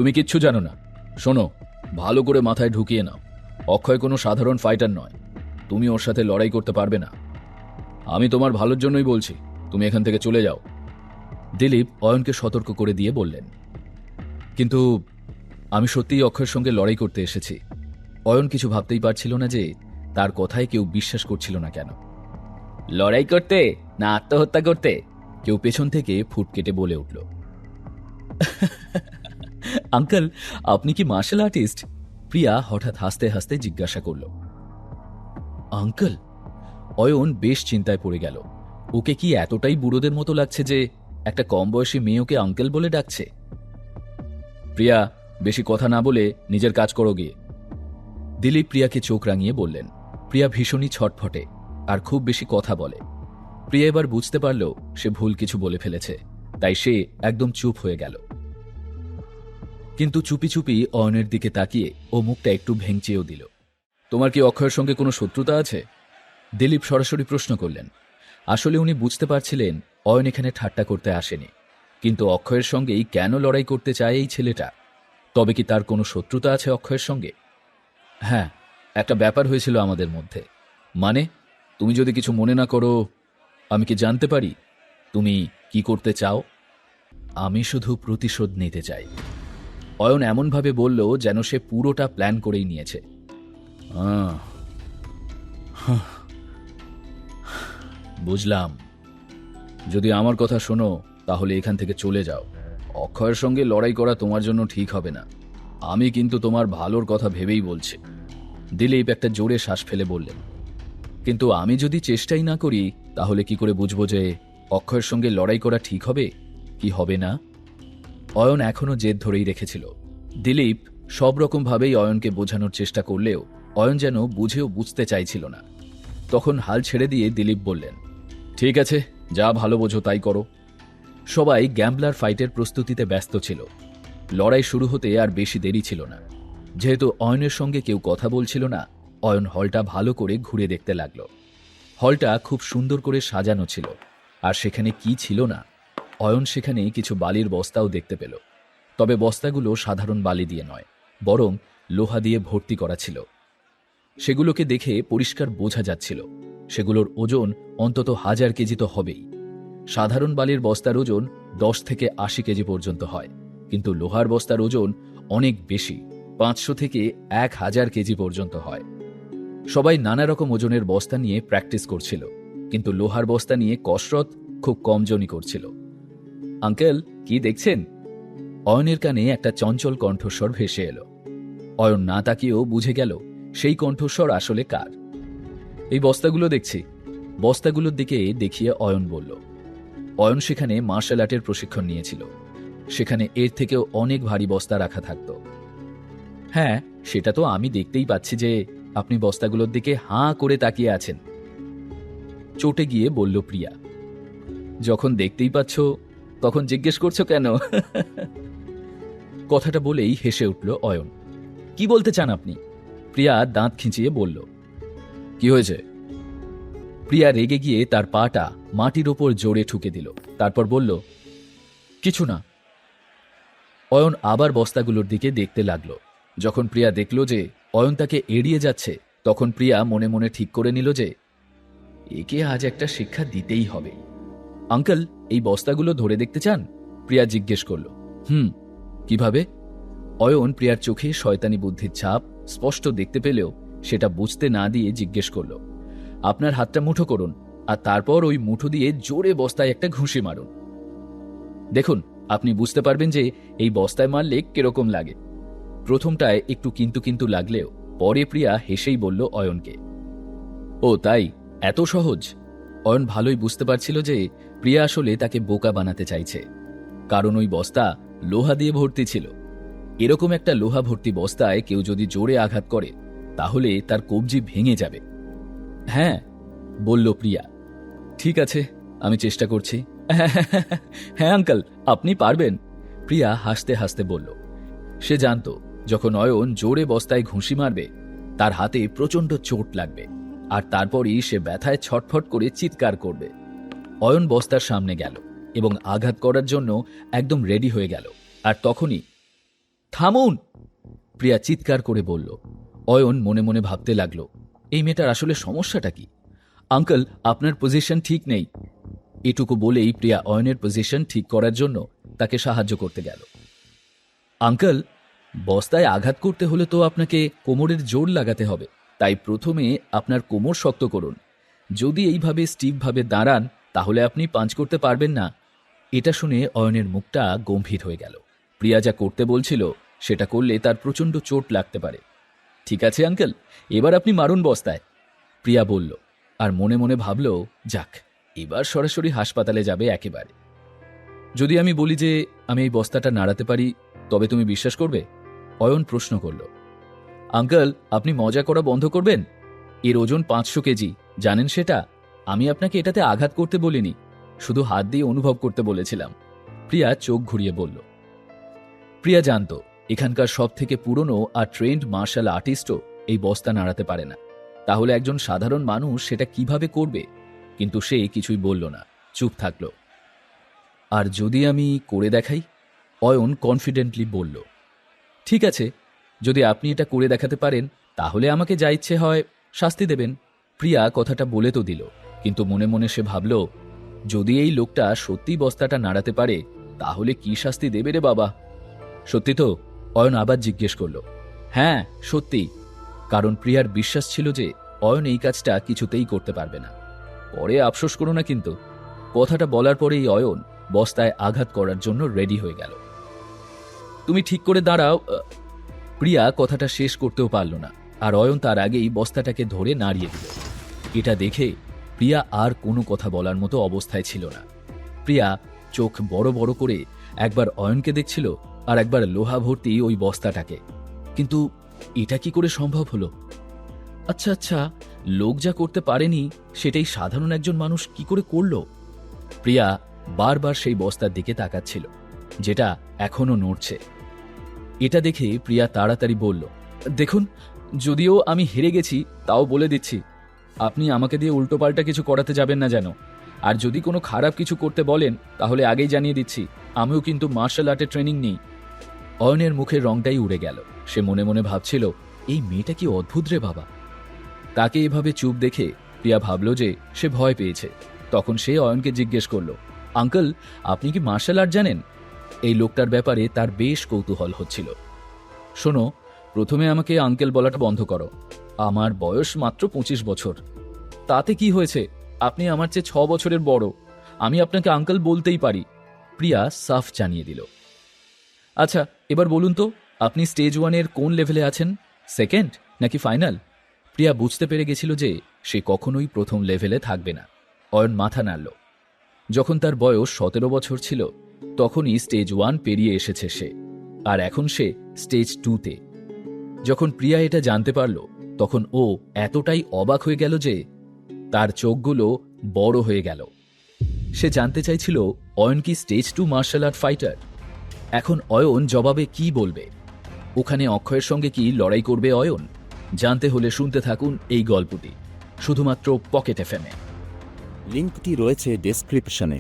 তুমি কিচ্ছু জানো না। শোনো, ভালো করে মাথায় ঢুকিয়ে নাও, অক্ষয় কোনো সাধারণ ফাইটার নয়। তুমি ওর সাথে লড়াই করতে পারবে না। আমি তোমার ভালোর জন্যই বলছি, তুমি এখান থেকে চলে যাও। দিলীপ অয়নকে সতর্ক করে দিয়ে বললেন। কিন্তু আমি সত্যিই অক্ষয়ের সঙ্গে লড়াই করতে এসেছি। অয়ন কিছু ভাবতেই পারছিল না যে তার কথায় কেউ বিশ্বাস করছিল না কেন। লড়াই করতে না আত্মহত্যা করতে? কেউ পেছন থেকে ফুট কেটে বলে উঠল। আঙ্কেল, আপনি কি মার্শাল আর্টিস্ট? প্রিয়া হঠাৎ হাসতে হাসতে জিজ্ঞাসা করল। আঙ্কেল? অয়ন বেশ চিন্তায় পড়ে গেল। ওকে কি এতটাই বুড়োদের মতো লাগছে যে একটা কম বয়সী মেয়ে ওকে আঙ্কেল বলে ডাকছে? প্রিয়া, বেশি কথা না বলে নিজের কাজ করো গিয়ে। দিলীপ প্রিয়াকে চোখ রাঙিয়ে বললেন। প্রিয়া ভীষণই ছটফটে আর খুব বেশি কথা বলে। প্রিয়া এবার বুঝতে পারল সে ভুল কিছু বলে ফেলেছে, তাই সে একদম চুপ হয়ে গেল। কিন্তু চুপি চুপি অয়নের দিকে তাকিয়ে ও মুখটা একটু ভেঙচিয়েও দিল। তোমার কি অক্ষয়ের সঙ্গে কোনো শত্রুতা আছে? দিলীপ সরাসরি প্রশ্ন করলেন। আসলে উনি বুঝতে পারছিলেন অয়ন এখানে ঠাট্টা করতে আসেনি, কিন্তু অক্ষয়ের সঙ্গেই কেন লড়াই করতে চায় এই ছেলেটা। তবে কি তার কোনো শত্রুতা আছে অক্ষয়ের সঙ্গে? হ্যাঁ, একটা ব্যাপার হয়েছিল আমাদের মধ্যে। মানে, তুমি যদি কিছু মনে না করো, আমি কি জানতে পারি তুমি কি করতে চাও? আমি শুধু প্রতিশোধ নিতে চাই। অয়ন এমনভাবে বলল যেন সে পুরোটা প্ল্যান করেই নিয়েছে। বুঝলাম। যদি আমার কথা শোনো তাহলে এখান থেকে চলে যাও। অক্ষয়ের সঙ্গে লড়াই করা তোমার জন্য ঠিক হবে না। আমি কিন্তু তোমার ভালোর কথা ভেবেই বলছি। দিলীপ একটা জোরে শ্বাস ফেলে বললেন। কিন্তু আমি যদি চেষ্টাই না করি তাহলে কি করে বুঝবো যে অক্ষয়ের সঙ্গে লড়াই করা ঠিক হবে কি হবে না? অয়ন এখনো জেদ ধরেই রেখেছিল। দিলীপ সব রকমভাবেই অয়নকে বোঝানোর চেষ্টা করলেও অয়ন যেন বুঝেও বুঝতে চাইছিল না। তখন হাল ছেড়ে দিয়ে দিলীপ বললেন, ঠিক আছে, যা ভালো বোঝো তাই করো। সবাই গ্যাম্বলার ফাইটের প্রস্তুতিতে ব্যস্ত ছিল। লড়াই শুরু হতে আর বেশি দেরি ছিল না। যেহেতু অয়নের সঙ্গে কেউ কথা বলছিল না, অয়ন হলটা ভালো করে ঘুরে দেখতে লাগল। হলটা খুব সুন্দর করে সাজানো ছিল, আর সেখানে কি ছিল না? অয়ন সেখানে কিছু বালির বস্তাও দেখতে পেল। তবে বস্তাগুলো সাধারণ বালি দিয়ে নয়, বরং লোহা দিয়ে ভর্তি করা ছিল। সেগুলোকে দেখে পরিষ্কার বোঝা যাচ্ছিল সেগুলোর ওজন অন্তত 1000 কেজি তো হবেই। সাধারণ বালির বস্তার ওজন 10 থেকে 80 কেজি পর্যন্ত হয়, কিন্তু লোহার বস্তার ওজন অনেক বেশি, 500 থেকে 1000 কেজি পর্যন্ত হয়। সবাই নানা রকম ওজনের বস্তা নিয়ে প্র্যাকটিস করছিল, কিন্তু লোহার বস্তা নিয়ে কসরত খুব কমজনই করছিল। আঙ্কেল, কি দেখছেন? অয়নের কানে একটা চঞ্চল কণ্ঠস্বর ভেসে এলো। অয়ন না তাকিয়েও বুঝে গেল সেই কণ্ঠস্বর আসলে কার। এই বস্তাগুলো দেখছি। বস্তাগুলোর দিকে দেখিয়ে অয়ন বলল। অয়ন সেখানে মার্শাল আর্টের প্রশিক্ষণ নিয়েছিল। সেখানে এর থেকেও অনেক ভারী বস্তা রাখা থাকত। হ্যাঁ, সেটা তো আমি দেখতেই পাচ্ছি যে আপনি বস্তাগুলোর দিকে হাঁ করে তাকিয়ে আছেন, চটে গিয়ে বলল প্রিয়া। যখন দেখতেই পাচ্ছ তখন জিজ্ঞেস করছো কেন? কথাটা বলেই হেসে উঠল অয়ন। কি বলতে চান আপনি? প্রিয়া দাঁত খিঁচিয়ে বলল। কি হয়েছে? প্রিয়া রেগে গিয়ে তার পাটা মাটির ওপর জোরে ঠুকে দিল, তারপর বলল, কিছু না। অয়ন আবার বস্তাগুলোর দিকে দেখতে লাগলো। যখন প্রিয়া দেখল যে অয়ন তাকে এড়িয়ে যাচ্ছে, তখন প্রিয়া মনে মনে ঠিক করে নিল যে একে আজ একটা শিক্ষা দিতেই হবে। আঙ্কেল, এই বস্তাগুলো ধরে দেখতে চান? প্রিয়া জিজ্ঞেস করল। কিভাবে? অয়ন প্রিয়ার চোখে শয়তানি বুদ্ধির ছাপ স্পষ্ট দেখতে পেলেও সেটা বুঝতে না দিয়ে জিজ্ঞেস করল। আপনার হাতটা মুঠো করুন, আর তারপর ওই মুঠো দিয়ে জোরে বস্তায় একটা ঘুষি মারুন। দেখুন, আপনি বুঝতে পারবেন যে এই বস্তায় মারলে কিরকম লাগে। প্রথমটায় একটু কিন্তু কিন্তু লাগলেও পরে প্রিয়া হেসেই বলল অয়নকে। ও তাই, এত সহজ? অয়ন ভালোই বুঝতে পারছিল যে প্রিয়া আসলে তাকে বোকা বানাতে চাইছে, কারণ ওই বস্তা লোহা দিয়ে ভর্তি ছিল। এরকম একটা লোহা ভর্তি বস্তায় কেউ যদি জোরে আঘাত করে তাহলে তার কবজি ভেঙে যাবে। হ্যাঁ, বলল প্রিয়া। ঠিক আছে, আমি চেষ্টা করছি। হ্যাঁ আঙ্কেল, আপনি পারবেন, প্রিয়া হাসতে হাসতে বলল। সে জানত যখন অয়ন জোরে বস্তায় ঘুষি মারবে তার হাতে প্রচণ্ড চোট লাগবে, আর তারপরই সে ব্যথায় ছটফট করে চিৎকার করবে। অয়ন বস্তার সামনে গেল এবং আঘাত করার জন্য একদম রেডি হয়ে গেল। আর তখনই থামুন! প্রিয়া চিৎকার করে বলল। অয়ন মনে মনে ভাবতে লাগল, এই মেয়েটার আসলে সমস্যাটা কি? আঙ্কেল, আপনার পজিশন ঠিক নেই। এটুকু বলেই প্রিয়া অয়নের পজিশন ঠিক করার জন্য তাকে সাহায্য করতে গেল। আঙ্কেল, বস্তায় আঘাত করতে হলে তো আপনাকে কোমরের জোর লাগাতে হবে, তাই প্রথমে আপনার কোমর শক্ত করুন। যদি এইভাবে স্টিফভাবে দাঁড়ান তাহলে আপনি পাঞ্চ করতে পারবেন না। এটা শুনে অয়নের মুখটা গম্ভীর হয়ে গেল। প্রিয়া যা করতে বলছিল সেটা করলে তার প্রচণ্ড চোট লাগতে পারে। ঠিক আছে আঙ্কেল, এবার আপনি মারুন বস্তায়, প্রিয়া বলল। আর মনে মনে ভাবল, যাক, এবার সরাসরি হাসপাতালে যাবে একেবারে। যদি আমি বলি যে আমি এই বস্তাটা নাড়াতে পারি, তবে তুমি বিশ্বাস করবে? অয়ন প্রশ্ন করল। আঙ্কেল, আপনি মজা করা বন্ধ করবেন? এর ওজন 500 কেজি, জানেন সেটা? আমি আপনাকে এটাতে আঘাত করতে বলিনি, শুধু হাত দিয়ে অনুভব করতে বলেছিলাম, প্রিয়া চোখ ঘুরিয়ে বলল। প্রিয়া জানত এখানকার সব থেকে পুরনো আর ট্রেন্ড মার্শাল আর্টিস্টও এই বস্তা নাড়াতে পারে না। তাহলে একজন সাধারণ মানুষ সেটা কিভাবে করবে? কিন্তু সে কিছুই বলল না, চুপ থাকল। আর যদি আমি করে দেখাই? অয়ন কনফিডেন্টলি বলল। ঠিক আছে, যদি আপনি এটা করে দেখাতে পারেন তাহলে আমাকে যা ইচ্ছে হয় শাস্তি দেবেন। প্রিয়া কথাটা বলে তো দিল, কিন্তু মনে মনে সে ভাবল, যদি এই লোকটা সত্যি বস্তাটা নাড়াতে পারে তাহলে কি শাস্তি দেবে রে বাবা? সত্যি তো? অয়ন আবার জিজ্ঞেস করল। হ্যাঁ, সত্যি। কারণ প্রিয়ার বিশ্বাস ছিল যে অয়ন এই কাজটা কিছুতেই করতে পারবে না। পরে আফসোস করো না কিন্তু। কথাটা বলার পরেই অয়ন বস্তায় আঘাত করার জন্য রেডি হয়ে গেল। তুমি ঠিক করে দাঁড়াও। প্রিয়া কথাটা শেষ করতেও পারল না, আর অয়ন তার আগেই বস্তাটাকে ধরে নাড়িয়ে দিল। এটা দেখে প্রিয়া আর কোনো কথা বলার মতো অবস্থায় ছিল না। প্রিয়া চোখ বড় বড় করে একবার অয়নকে দেখছিল আর একবার লোহা ভর্তি ওই বস্তাটাকে। কিন্তু এটা কি করে সম্ভব হলো? আচ্ছা আচ্ছা, লোক যা করতে পারেনি সেটাই সাধারণ একজন মানুষ কি করে করল? প্রিয়া বারবার সেই বস্তার দিকে তাকাচ্ছিল, যেটা এখনো নড়ছে। এটা দেখে প্রিয়া তাড়াতাড়ি বলল, দেখুন, যদিও আমি হেরে গেছি তাও বলে দিচ্ছি, আপনি আমাকে দিয়ে উল্টোপাল্টা কিছু করাতে যাবেন না যেন। আর যদি কোনো খারাপ কিছু করতে বলেন তাহলে আগেই জানিয়ে দিচ্ছি, আমিও কিন্তু মার্শাল আর্টের ট্রেনিং নিই। অয়নের মুখের রংটাই উড়ে গেল। সে মনে মনে ভাবছিল, এই মেয়েটা কি অদ্ভুত রে বাবা। তাকে এভাবে চুপ দেখে প্রিয়া ভাবল যে সে ভয় পেয়েছে। তখন সে অয়নকে জিজ্ঞেস করল, আঙ্কেল, আপনি কি মার্শাল আর্ট জানেন? এই লোকটার ব্যাপারে তার বেশ কৌতূহল হচ্ছিল। শোনো, প্রথমে আমাকে আঙ্কেল বলাটা বন্ধ করো। আমার বয়স মাত্র 25 বছর। তাতে কি হয়েছে? আপনি আমার চেয়ে 6 বছরের বড়। আমি আপনাকে আঙ্কেল বলতেই পারি, প্রিয়া সাফ জানিয়ে দিল। আচ্ছা, এবার বলুন তো, আপনি স্টেজ 1-এর কোন লেভেলে আছেন? সেকেন্ড নাকি ফাইনাল? প্রিয়া বুঝতে পেরে গেছিল যে সে কখনোই প্রথম লেভেলে থাকবে না। অয়ন মাথা নাড়ল। যখন তার বয়স 17 বছর ছিল তখনই স্টেজ 1 পেরিয়ে এসেছে সে, আর এখন সে স্টেজ 2-তে। যখন প্রিয়া এটা জানতে পারল তখন ও এতটাই অবাক হয়ে গেল যে তার চোখগুলো বড় হয়ে গেল। সে জানতে চাইছিল অয়ন কি স্টেজ 2 মার্শাল আর্ট ফাইটার। এখন অয়ন জবাবে কি বলবে? ওখানে অক্ষয়ের সঙ্গে কি লড়াই করবে অয়ন? জানতে হলে শুনতে থাকুন এই গল্পটি, শুধুমাত্র পকেট এফএমে। লিঙ্কটি রয়েছে ডেসক্রিপশনে।